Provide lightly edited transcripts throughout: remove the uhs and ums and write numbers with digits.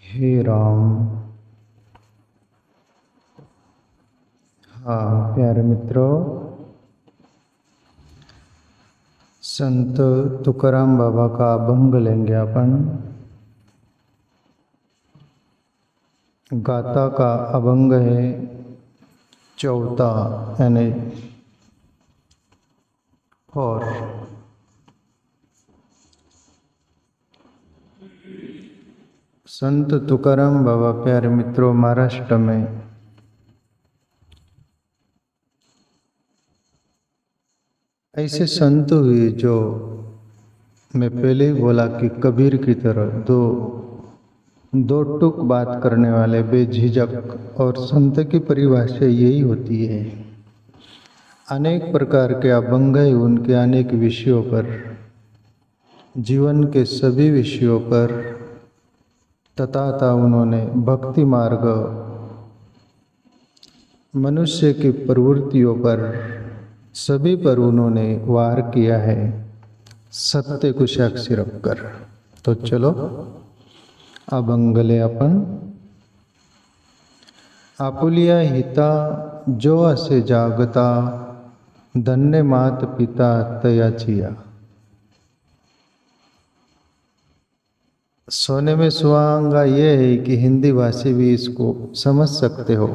हे राम। हाँ प्यारे मित्रों, संत तुकाराम बाबा का अभंग लेंगे अपन। गाथा का अभंग है चौथा, यानी और संत तुकाराम बाबा प्यारे मित्रों महाराष्ट्र में ऐसे संत हुए जो मैं पहले ही बोला कि कबीर की तरह दो टूक बात करने वाले, बेझिझक। और संत की परिभाषा यही होती है। अनेक प्रकार के अभंग है उनके, अनेक विषयों पर, जीवन के सभी विषयों पर, तथा उन्होंने भक्ति मार्ग, मनुष्य की प्रवृत्तियों पर, सभी पर उन्होंने वार किया है, सत्य को साक्षी रखकर। तो चलो अभंग ले अपन। आपुलिया हिता जो असे जागता, धन्य मात पिता तयाचिया। सोने में सुहागा ये है कि हिंदी भाषी भी इसको समझ सकते हो,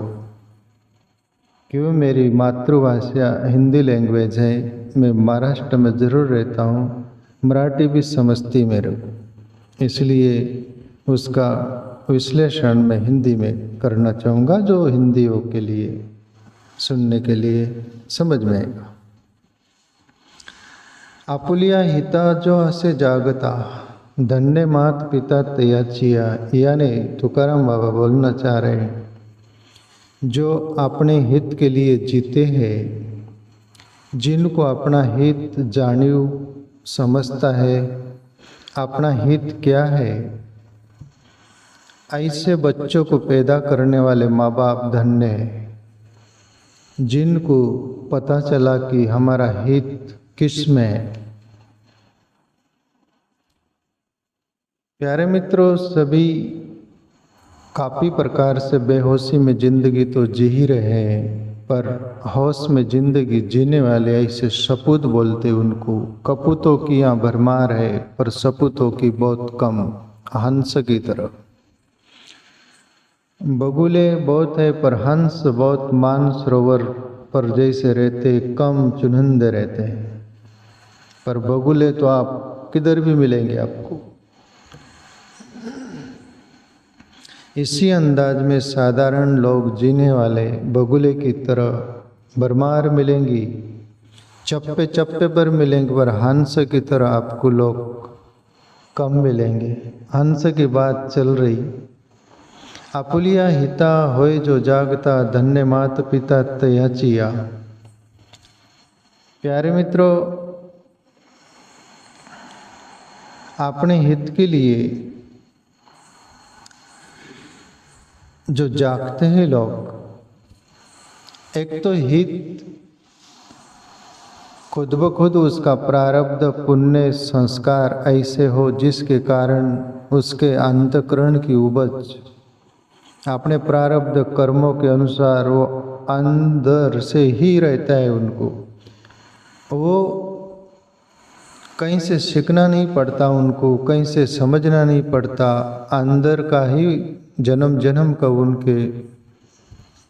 क्यों मेरी मातृभाषा हिंदी लैंग्वेज है। मैं महाराष्ट्र में ज़रूर रहता हूँ, मराठी भी समझती मेरे को, इसलिए उसका विश्लेषण मैं हिंदी में करना चाहूँगा, जो हिंदियों के लिए सुनने के लिए समझ में आएगा। आपुलिया हिता जो असे जागता, धन्य मात पिता तयाचिया। यानी तुकाराम बाबा बोलना चाह रहे हैं, जो अपने हित के लिए जीते हैं, जिनको अपना हित जानियो समझता है, अपना हित क्या है, ऐसे बच्चों को पैदा करने वाले माँ बाप धन्य है, जिनको पता चला कि हमारा हित किस में है। प्यारे मित्रों, सभी काफ़ी प्रकार से बेहोशी में जिंदगी तो जी ही रहे हैं, पर होश में जिंदगी जीने वाले ऐसे सपूत बोलते उनको। कपूतों की यहाँ भरमार है, पर सपूतों की बहुत कम, हंस की तरह। बगुले बहुत है पर हंस बहुत मानसरोवर पर जैसे रहते, कम चुनिंदे रहते हैं। पर बगुले तो आप किधर भी मिलेंगे आपको। इसी अंदाज में साधारण लोग जीने वाले बगुले की तरह भरमार मिलेंगी, चप्पे चप्पे पर मिलेंगे, पर हंस की तरह आपको लोग कम मिलेंगे। हंस की बात चल रही। आपुलिया हिता होए जो जागता, धन्य मात पिता तयाचिया। प्यारे मित्रों, अपने हित के लिए जो जागते हैं लोग, एक तो हित खुद ब खुद उसका प्रारब्ध पुण्य संस्कार ऐसे हो जिसके कारण उसके अंतःकरण की उपज अपने प्रारब्ध कर्मों के अनुसार वो अंदर से ही रहता है। उनको वो कहीं से सीखना नहीं पड़ता, उनको कहीं से समझना नहीं पड़ता, अंदर का ही जन्म जन्म का उनके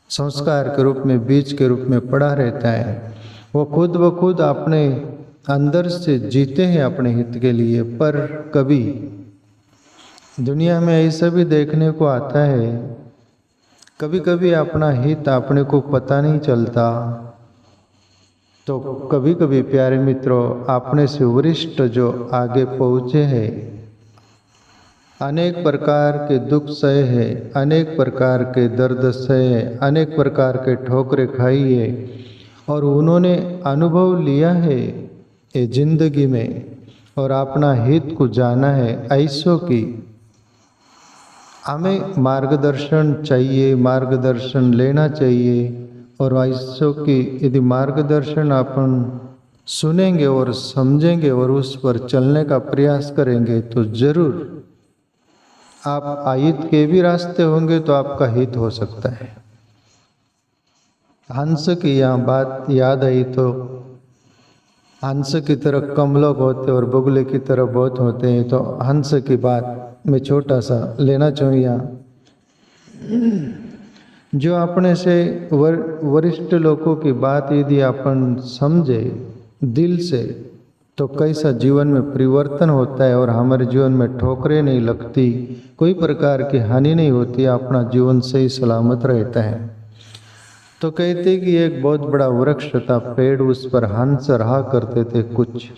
संस्कार के रूप में, बीज के रूप में पड़ा रहता है। वो खुद ब खुद अपने अंदर से जीते हैं अपने हित के लिए। पर कभी दुनिया में ऐसा भी देखने को आता है, कभी कभी अपना हित अपने को पता नहीं चलता। तो कभी कभी प्यारे मित्रों, अपने से वरिष्ठ जो आगे पहुँचे हैं, अनेक प्रकार के दुख सहे हैं, अनेक प्रकार के दर्द सहे हैं, अनेक प्रकार के ठोकरें खाई है, और उन्होंने अनुभव लिया है ये जिंदगी में, और अपना हित को जाना है। ऐसों की हमें मार्गदर्शन चाहिए, मार्गदर्शन लेना चाहिए। और ऐसों की यदि मार्गदर्शन अपन सुनेंगे और समझेंगे और उस पर चलने का प्रयास करेंगे, तो जरूर आप अहित के भी रास्ते होंगे तो आपका हित हो सकता है। हंस की यहाँ बात याद आई तो हंस की तरह कम लोग होते और बगुले की तरह बहुत होते हैं। तो हंस की बात मैं छोटा सा लेना चाहूँगा। जो अपने से वरिष्ठ लोगों की बात यदि अपन समझे दिल से तो कैसा जीवन में परिवर्तन होता है और हमारे जीवन में ठोकरें नहीं लगती, कोई प्रकार की हानि नहीं होती, अपना जीवन सही सलामत रहता है। तो कहते कि एक बहुत बड़ा वृक्ष था, पेड़, उस पर हंस रहा करते थे कुछ।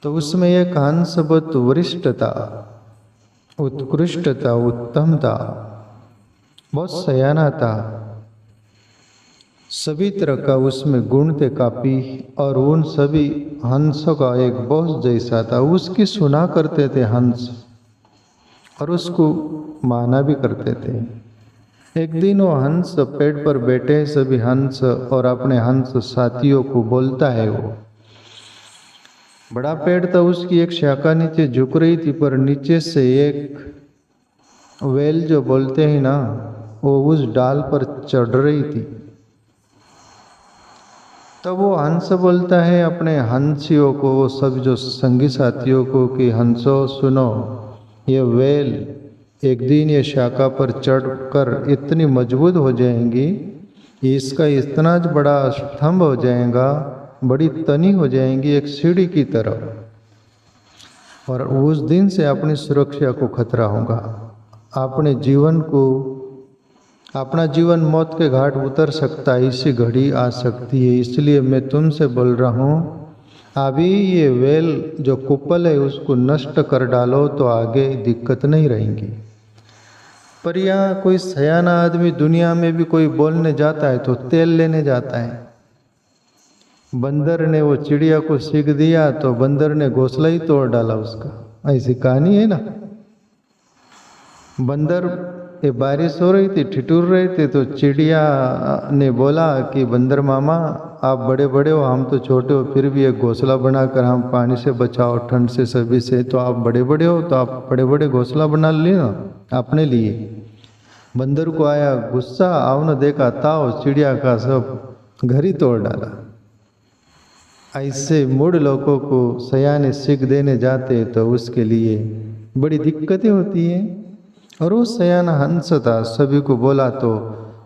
तो उसमें एक हंस बहुत वरिष्ठ था, उत्कृष्ट था, उत्तम था, बहुत सयाना था, सभी तरह का उसमें गुण थे काफी, और उन सभी हंसों का एक बॉस जैसा था। उसकी सुना करते थे हंस और उसको माना भी करते थे। एक दिन वो हंस पेड़ पर बैठे सभी हंस और अपने हंस साथियों को बोलता है। वो बड़ा पेड़ था, उसकी एक शाखा नीचे झुक रही थी, पर नीचे से एक वेल जो बोलते हैं ना, वो उस डाल पर चढ़ रही थी। तब वो हंस बोलता है अपने हंसियों को, वो सब जो संगी साथियों को, कि हंसो सुनो, ये वेल एक दिन ये शाखा पर चढ़कर इतनी मजबूत हो जाएंगी, इसका इतना बड़ा स्तंभ हो जाएगा, बड़ी तनी हो जाएंगी एक सीढ़ी की तरह, और उस दिन से अपनी सुरक्षा को खतरा होगा। अपने जीवन को, अपना जीवन मौत के घाट उतर सकता है, इसी घड़ी आ सकती है। इसलिए मैं तुमसे बोल रहा हूँ, अभी ये वेल जो कुपल है उसको नष्ट कर डालो तो आगे दिक्कत नहीं रहेंगी। पर यहाँ कोई सयाना आदमी दुनिया में भी कोई बोलने जाता है तो तेल लेने जाता है। बंदर ने वो चिड़िया को सीख दिया तो बंदर ने घोंसला ही तोड़ डाला उसका, ऐसी कहानी है ना। बंदर, ये बारिश हो रही थी, ठिठुर रहे थे, तो चिड़िया ने बोला कि बंदर मामा आप बड़े बड़े हो, हम तो छोटे हो, फिर भी एक घोंसला बनाकर हम पानी से बचाओ, ठंड से, सभी से, तो आप बड़े बड़े हो तो आप बड़े बड़े घोंसला बना लेना अपने लिए। बंदर को आया गुस्सा, आओ न देखा ताओ, चिड़िया का सब घर ही तोड़ डाला। ऐसे मूढ़ लोगों को सयाने सीख देने जाते तो उसके लिए बड़ी दिक्कतें होती हैं। और वो सयाना हंस था, सभी को बोला तो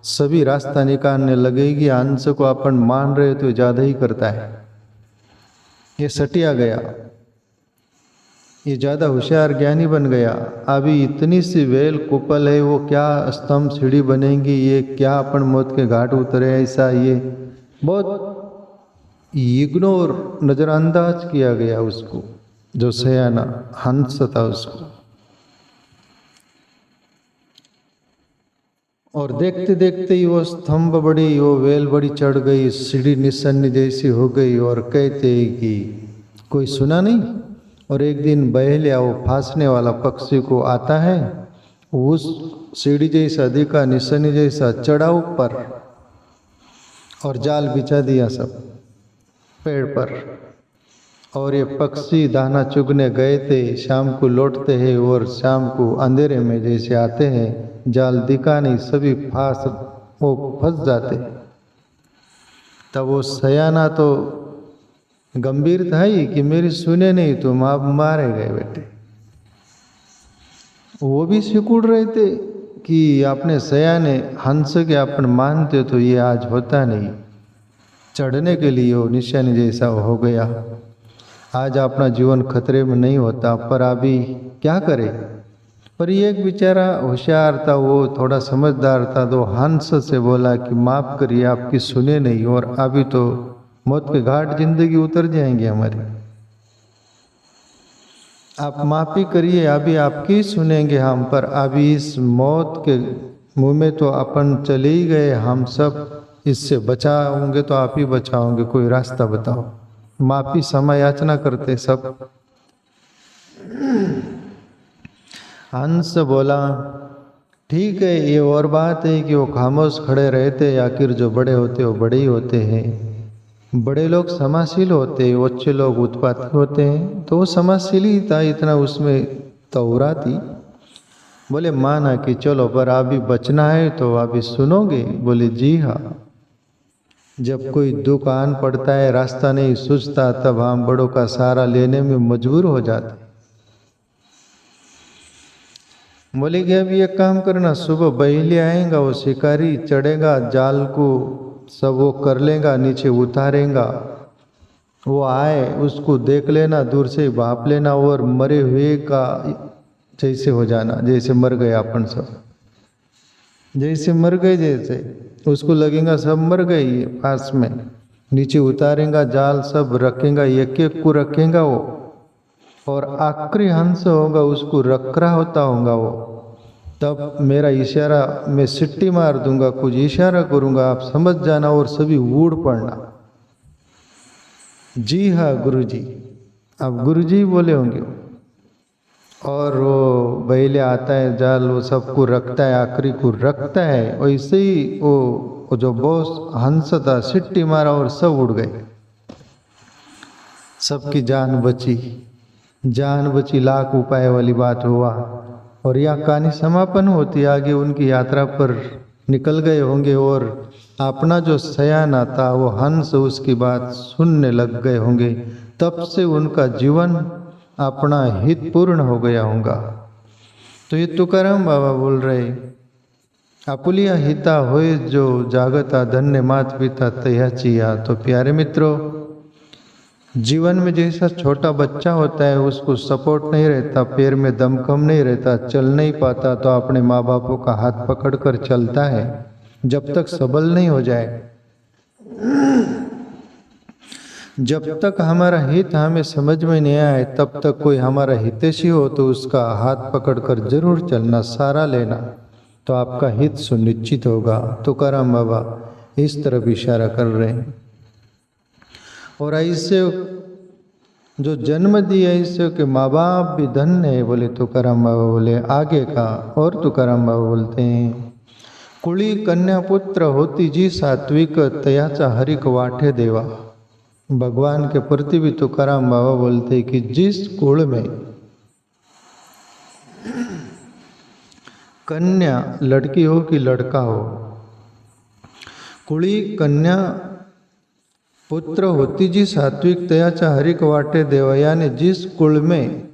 सभी रास्ता निकालने लगेगी। हंस को अपन मान रहे तो ज़्यादा ही करता है, ये सटिया गया, ये ज़्यादा होशियार ज्ञानी बन गया। अभी इतनी सी वेल कुपल है, वो क्या स्तंभ सीढ़ी बनेंगी, ये क्या अपन मौत के घाट उतरे, ऐसा ये बहुत इग्नोर, नज़रअंदाज किया गया उसको, जो सयाना हंस था उसको। और देखते देखते ही वो स्तंभ बड़ी, वो वेल बड़ी चढ़ गई, सीढ़ी निशानी जैसी हो गई। और कहते कि कोई सुना नहीं। और एक दिन बहेलिया, वो फांसने वाला पक्षी को आता है, उस सीढ़ी जैसा दिखा, निशानी जैसा, चढ़ा ऊपर और जाल बिछा दिया सब पेड़ पर। और ये पक्षी दाना चुगने गए थे, शाम को लौटते हैं और शाम को अंधेरे में जैसे आते हैं, जाल दिखा नहीं, सभी वो फंस जाते। तब वो सयाना तो गंभीर था ही कि मेरी सुने नहीं, तुम आप मारे गए बेटे। वो भी सिकुड़ रहे थे कि आपने सयाने हंस के अपन मानते तो ये आज होता नहीं, चढ़ने के लिए वो निशानी जैसा हो गया, आज अपना जीवन खतरे में नहीं होता। पर अभी क्या करे। पर ये एक बेचारा होशियार था, वो थोड़ा समझदार था, तो हंस से बोला कि माफ़ करिए, आपकी सुने नहीं, और अभी तो मौत के घाट जिंदगी उतर जाएंगे हमारी, आप माफ़ी करिए, अभी आपकी सुनेंगे हम। पर अभी इस मौत के मुंह में तो अपन चले ही गए, हम सब इससे बचाओगे तो आप ही बचाओगे, कोई रास्ता बताओ। माफ़ी समय याचना करते सब। हंस बोला ठीक है, ये और बात है कि वो खामोश खड़े रहते, आखिर जो बड़े होते वो बड़े ही होते हैं। बड़े लोग समाशील होते हैं, अच्छे लोग उत्पाती होते हैं, तो वो समाशील ही था, इतना उसमें तौराती। बोले माना कि चलो, पर अभी बचना है तो अभी सुनोगे? बोले जी हाँ। जब कोई दुख आन पड़ता है, रास्ता नहीं सूझता, तब हम बड़ों का सहारा लेने में मजबूर हो जाते। बोले कि अब ये काम करना, सुबह बहेली आएगा, वो शिकारी चढ़ेगा, जाल को सब वो कर लेगा, नीचे उतारेगा, वो आए उसको देख लेना, दूर से भाप लेना और मरे हुए का जैसे हो जाना, जैसे मर गए अपन सब, जैसे मर गए, जैसे उसको लगेगा सब मर गए ये पास में। नीचे उतारेगा जाल, सब रखेगा, एक एक को रखेगा वो, और आखिरी हंस होगा उसको रख रहा होता होगा वो। तब मेरा इशारा, मैं सिट्टी मार दूंगा, कुछ इशारा करूंगा, आप समझ जाना और सभी उड़ पड़ना। जी हाँ गुरुजी। अब गुरुजी बोले होंगे। और वो बैले आता है, जाल वो सबको रखता है, आखिरी को रखता है। वैसे ही वो जो बॉस हंस था, सिट्टी मारा और सब उड़ गए, सबकी जान बची। जान बची, लाख उपाय वाली बात हुआ। और यह कहानी समापन होती, आगे उनकी यात्रा पर निकल गए होंगे और अपना जो सयाना था वो हंस उसकी बात सुनने लग गए होंगे। तब से उनका जीवन अपना हित पूर्ण हो गया होगा। तो ये तुकाराम बाबा बोल रहे, आपुलिया हिता होए जो जागता, धन्य मात पिता तयाचिया। तो प्यारे मित्रों, जीवन में जैसा छोटा बच्चा होता है, उसको सपोर्ट नहीं रहता, पैर में दमखम नहीं रहता, चल नहीं पाता, तो अपने माँ बापों का हाथ पकड़कर चलता है जब तक सबल नहीं हो जाए। जब तक हमारा हित हमें समझ में नहीं आए, तब तक कोई हमारा हितैषी हो तो उसका हाथ पकड़कर जरूर चलना, सहारा लेना, तो आपका हित सुनिश्चित होगा। तुकाराम बाबा इस तरफ इशारा कर रहे हैं। और ऐसे जो जन्म दिया, ऐसे के माँ बाप भी धन्य है, बोले तुकाराम बाबा। बोले आगे का, और तुकाराम बाबा बोलते हैं, कुली कन्या पुत्र होती जी सात्विक, तयाचा हरिक वाठे देवा। भगवान के प्रति भी तुकाराम बाबा बोलते हैं कि जिस कुल में कन्या, लड़की हो कि लड़का हो, कुली कन्या पुत्र होती जी सात्विक, तयाचा हरिक वाटे देवा। यानी जिस कुल में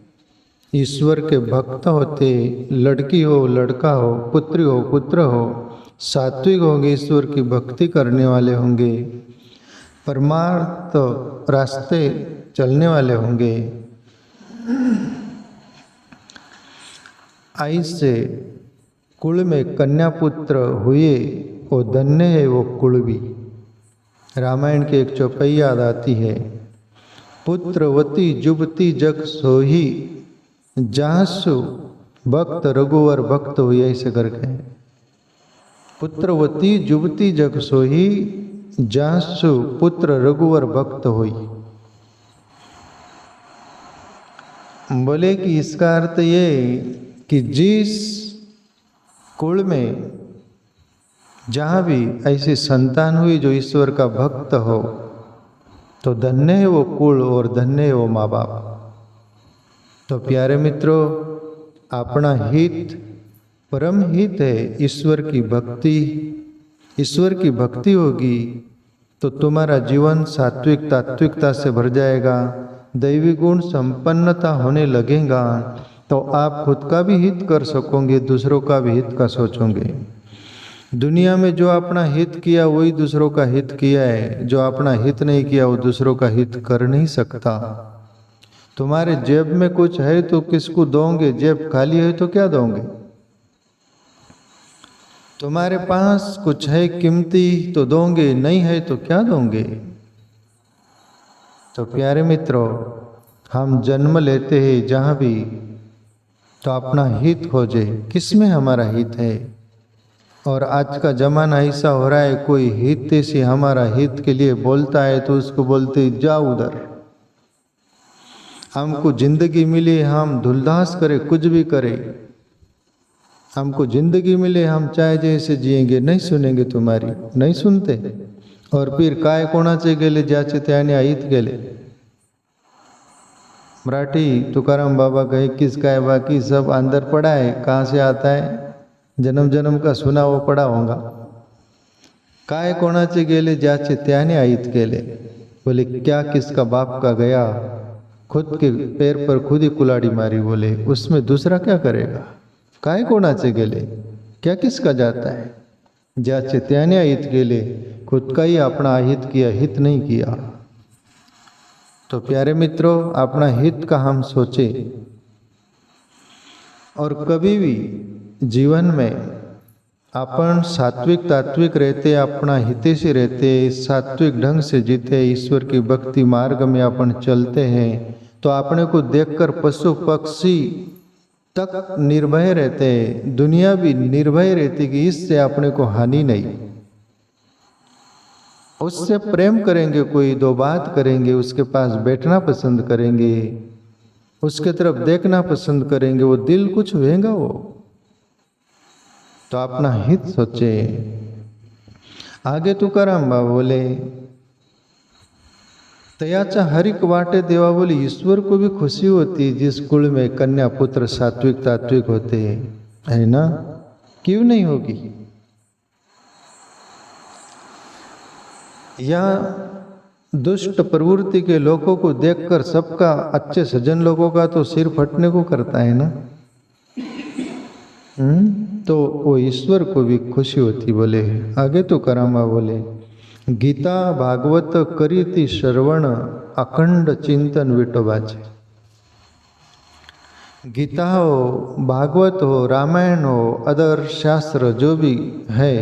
ईश्वर के भक्त होते, लड़की हो लड़का हो, पुत्री हो पुत्र हो, सात्विक होंगे, ईश्वर की भक्ति करने वाले होंगे, परमार्थ रास्ते चलने वाले होंगे, ऐसे कुल में कन्या पुत्र हुए वो धन्य है वो कुल भी। रामायण की एक चौपाई याद आती है, पुत्रवती जुबती जग सोही, जासु भक्त रघुवर भक्त हुई, ऐसे करके। पुत्रवती जुबती जग सोही, जासु पुत्र रघुवर भक्त हुई। बोले कि इसका अर्थ ये कि जिस कुल में जहाँ भी ऐसी संतान हुई जो ईश्वर का भक्त हो, तो धन्य है वो कुल और धन्य है वो माँ बाप। तो प्यारे मित्रों, अपना हित परम हित है ईश्वर की भक्ति। ईश्वर की भक्ति होगी तो तुम्हारा जीवन सात्विक तात्विकता से भर जाएगा, दैवी गुण संपन्नता होने लगेगा, तो आप खुद का भी हित कर सकोगे, दूसरों का भी हित का सोचोगे। दुनिया में जो अपना हित किया वही दूसरों का हित किया है, जो अपना हित नहीं किया वो दूसरों का हित कर नहीं सकता। तुम्हारे जेब में कुछ है तो किसको दोगे? जेब खाली है तो क्या दोगे? तुम्हारे पास कुछ है कीमती तो दोगे, नहीं है तो क्या दोगे? तो प्यारे मित्रों, हम जन्म लेते हैं जहाँ भी, तो अपना हित खोजे, किसमें हमारा हित है। और आज का जमाना ऐसा हो रहा है, कोई हित से हमारा हित के लिए बोलता है तो उसको बोलते जाओ उधर। हमको जिंदगी मिली, हम धुलधास करे, कुछ भी करे, हमको जिंदगी मिले, हम चाहे जैसे जिएंगे, नहीं सुनेंगे तुम्हारी, नहीं सुनते। और फिर काय कोणाचे गेले ज्याचे त्याने हित गेले। मराठी तुकाराम बाबा कहे किसका है, बाकी सब अंदर पड़ा है, कहाँ से आता है, जन्म जन्म का सुना वो पड़ा होगा। काय कोणाचे गेले ज्याचे त्याने आईत केले। बोले क्या किसका बाप का गया, खुद के पैर पर खुद ही कुलाड़ी मारी। बोले उसमें दूसरा क्या करेगा। काय कोणाचे गेले, क्या किसका जाता है, ज्याचे त्याने आहित गेले, खुद का ही अपना अहित किया, हित नहीं किया। तो प्यारे मित्रों, अपना हित का हम सोचे और कभी भी जीवन में अपन सात्विक तात्विक रहते, अपना हितेशी रहते, सात्विक ढंग से जीते, ईश्वर की भक्ति मार्ग में अपन चलते हैं, तो अपने को देखकर पशु पक्षी तक निर्भय रहते, दुनिया भी निर्भय रहती कि इससे अपने को हानि नहीं। उससे प्रेम करेंगे, कोई दो बात करेंगे, उसके पास बैठना पसंद करेंगे, उसके तरफ देखना पसंद करेंगे, वो दिल कुछ होएगा वो। तो अपना हित सोचे। आगे तुकाराम बाबा बोले तयाचा हरिक वाटे देवा। बोले ईश्वर को भी खुशी होती जिस कुल में कन्या पुत्र सात्विक तात्विक होते है ना, क्यों नहीं होगी। यहाँ दुष्ट प्रवृत्ति के लोगों को देखकर सबका, अच्छे सज्जन लोगों का तो सिर फटने को करता है ना। तो वो ईश्वर को भी खुशी होती। बोले आगे तो करामा बोले गीता भागवत करीति श्रवण अखंड चिंतन विठोबाचे। गीता हो, भागवत हो, रामायण हो, अदर शास्त्र जो भी है,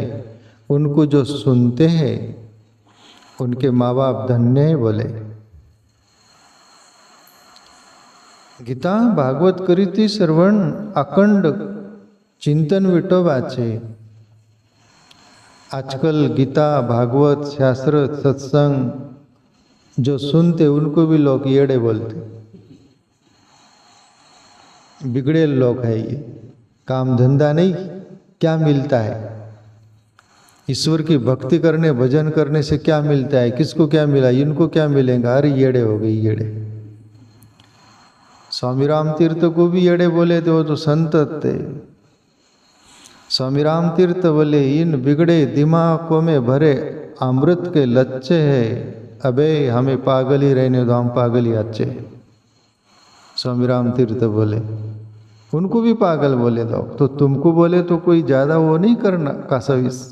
उनको जो सुनते हैं उनके माँ बाप धन्य है। बोले गीता भागवत करीति श्रवण अखंड चिंतन विठोबाचे। आजकल गीता भागवत शास्त्र सत्संग जो सुनते उनको भी लोग येड़े बोलते, बिगड़े लोग है ये, काम धंधा नहीं, क्या मिलता है। ईश्वर की भक्ति करने भजन करने से क्या मिलता है, किसको क्या मिला, इनको क्या मिलेगा। अरे येड़े हो गई येड़े। स्वामी राम तीर्थ को भी येड़े बोले थे, वो तो संत थे। स्वामी राम तीर्थ बोले इन बिगड़े दिमागों में भरे अमृत के लच्चे है, अबे हमें पागल ही रहने दो, हम पागल ही अच्छे। स्वामी राम तीर्थ बोले उनको भी पागल बोले दो, तो तुमको बोले तो कोई ज्यादा वो नहीं करना कासविस।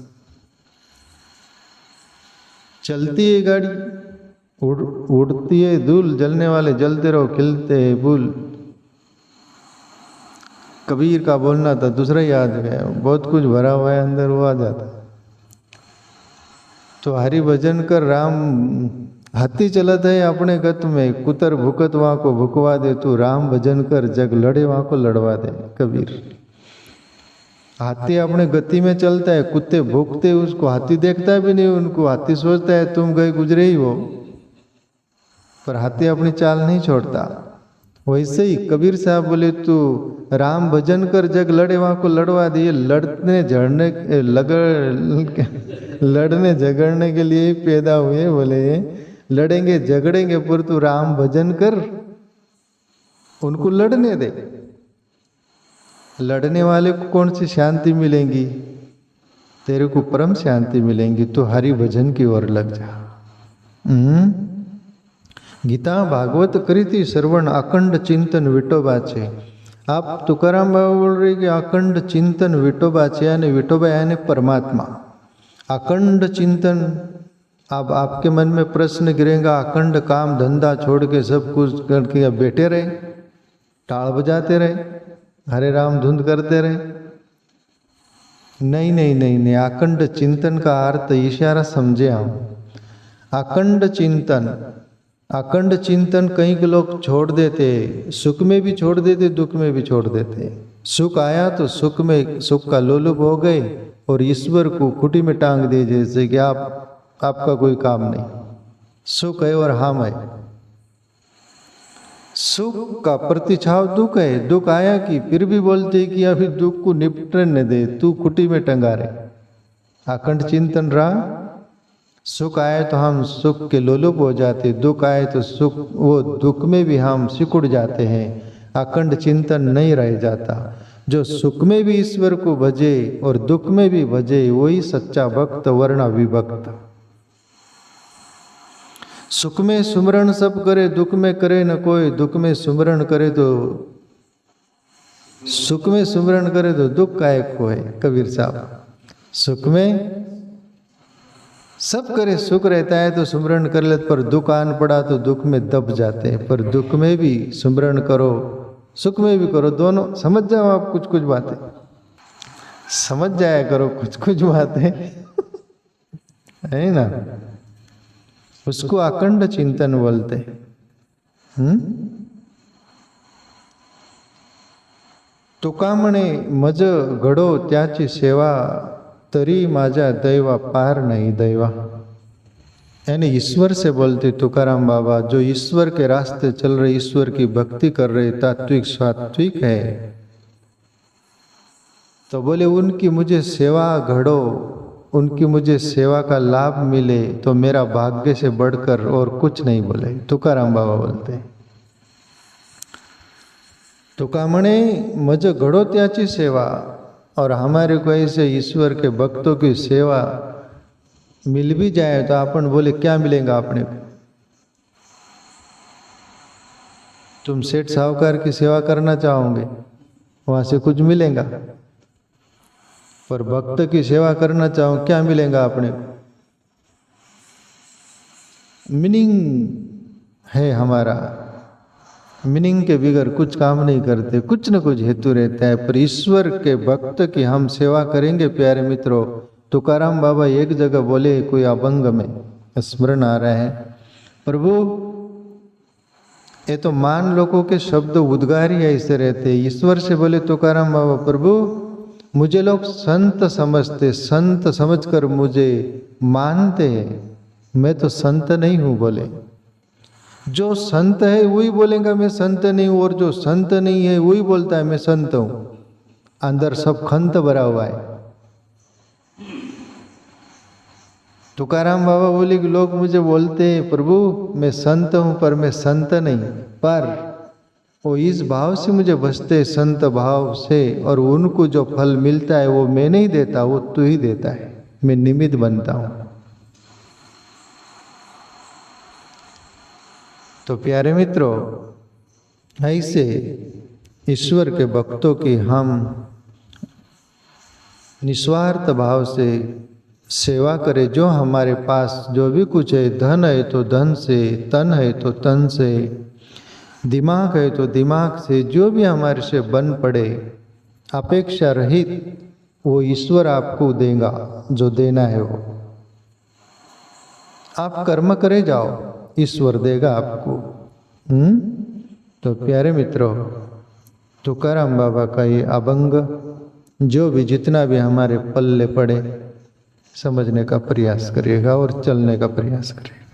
चलती है गाड़ी, उड़ती है धूल, जलने वाले जलते रहो, खिलते है फूल। कबीर का बोलना था, दूसरा ही याद गया, बहुत कुछ भरा हुआ है अंदर, वो आ जाता। तो हरि भजन कर राम हाथी चलत है अपने गत में, कुतर भुकत वहाँ को भुकवा दे, तू राम भजन कर जग लड़े वहाँ को लड़वा दे। कबीर हाथी अपने गति में चलता है, कुत्ते भूखते उसको, हाथी देखता भी नहीं उनको, हाथी सोचता है तुम गए गुजरे ही हो, पर हाथी अपनी चाल नहीं छोड़ता। वैसे ही कबीर साहब बोले तू राम भजन कर जग लड़े वहाँ को लड़वा दिए। लड़ने झड़ने लड़ने झगड़ने के लिए पैदा हुए। बोले लड़ेंगे झगड़ेंगे पर तू राम भजन कर, उनको लड़ने दे। लड़ने वाले को कौन सी शांति मिलेगी, तेरे को परम शांति मिलेंगी। तो हरि भजन की ओर लग जा। गीता भागवत करीति श्रवण अखंड चिंतन विठोबा छे। आप तुकाराम बाबा बोल रहे कि अखंड चिंतन विठोबा छे, यानी विठोबा यानी परमात्मा। अखंड चिंतन, अब आपके मन में प्रश्न गिरेगा, अखंड काम धंधा छोड़ के सब कुछ करके बैठे रहे, टाल बजाते रहे, हरे राम धुंध करते रहे? नहीं नहीं नहीं नहीं, अखंड चिंतन का अर्थ इशारा समझे हम। अखंड चिंतन, अखंड चिंतन कई के लोग छोड़ देते, सुख में भी छोड़ देते, दुख में भी छोड़ देते। सुख आया तो सुख में सुख का लोलुप हो गए और ईश्वर को खुटी में टांग दे, जैसे कि आपका कोई काम नहीं, सुख है और हम है। सुख का प्रतिछाव दुख है, दुख आया कि फिर भी बोलते कि अभी दुख को निपटने दे, तू खुटी में टंगा रहे। अखंड चिंतन रहा सुख आए तो हम सुख के लोलुप हो जाते, दुख आए तो सुख वो दुख में भी हम सिकुड़ जाते हैं, अखंड चिंतन नहीं रह जाता। जो सुख में भी ईश्वर को भजे और दुख में भी भजे वही सच्चा भक्त वर्ण विभक्त। सुख में सुमरण सब करे, दुख में करे न कोई। दुख में सुमरण करे तो सुख में सुमरण करे तो दुख काहे खोए, कबीर साहब। सुख में सब करे, सुख रहता है तो सुमरण कर लेते, पर दुख आन पड़ा तो दुख में दब जाते हैं। पर दुख में भी सुमरण करो, सुख में भी करो, दोनों समझ जाओ आप। कुछ कुछ बातें समझ जाया करो, कुछ कुछ बातें है ना, उसको अखंड चिंतन बोलते। तुका म्हणे मज घडो त्याची सेवा, तरी माझा दैवा पार नहीं दैवा। यानी ईश्वर से बोलते तुकाराम बाबा, जो ईश्वर के रास्ते चल रहे, ईश्वर की भक्ति कर रहे, तात्विक सात्विक है, तो बोले उनकी मुझे सेवा घड़ो, उनकी मुझे सेवा का लाभ मिले तो मेरा भाग्य से बढ़कर और कुछ नहीं। बोले तुकाराम बाबा बोलते। तुका म्हणे मज घड़ो त्याची सेवा, और हमारे को ऐसे ईश्वर के भक्तों की सेवा मिल भी जाए तो अपन बोले क्या मिलेगा अपने को। तुम सेठ साहूकार की सेवा करना चाहोगे, वहां से कुछ मिलेगा, पर भक्त की सेवा करना चाहो क्या मिलेगा अपने को। मीनिंग है हमारा, मीनिंग के बिगर कुछ काम नहीं करते, कुछ न कुछ हेतु रहता है। पर ईश्वर के भक्त की हम सेवा करेंगे। प्यारे मित्रों, तुकाराम बाबा एक जगह बोले, कोई अभंग में स्मरण आ रहा है, प्रभु ये तो मान लोगों के शब्द उद्गार ही ऐसे रहते। ईश्वर से बोले तुकाराम बाबा, प्रभु मुझे लोग संत समझते, संत समझकर मुझे मानते हैं, मैं तो संत नहीं हूं। बोले जो संत है वही बोलेगा मैं संत नहीं हूं, और जो संत नहीं है वही बोलता है मैं संत हूं। अंदर सब खंत भरा हुआ है। तुकाराम बाबा बोले कि लोग मुझे बोलते हैं प्रभु मैं संत हूं, पर मैं संत नहीं, पर वो इस भाव से मुझे बसते, संत भाव से, और उनको जो फल मिलता है वो मैं नहीं देता, वो तू ही देता है, मैं निमित्त बनता हूं। तो प्यारे मित्रों, ऐसे ईश्वर के भक्तों की हम निस्वार्थ भाव से सेवा करें। जो हमारे पास जो भी कुछ है, धन है तो धन से, तन है तो तन से, दिमाग है तो दिमाग से, जो भी हमारे से बन पड़े अपेक्षा रहित, वो ईश्वर आपको देगा जो देना है वो। आप कर्म करे जाओ, ईश्वर देगा आपको। तो प्यारे मित्रों, तुकाराम बाबा का ये अभंग जो भी जितना भी हमारे पल्ले पड़े समझने का प्रयास करिएगा और चलने का प्रयास करिएगा।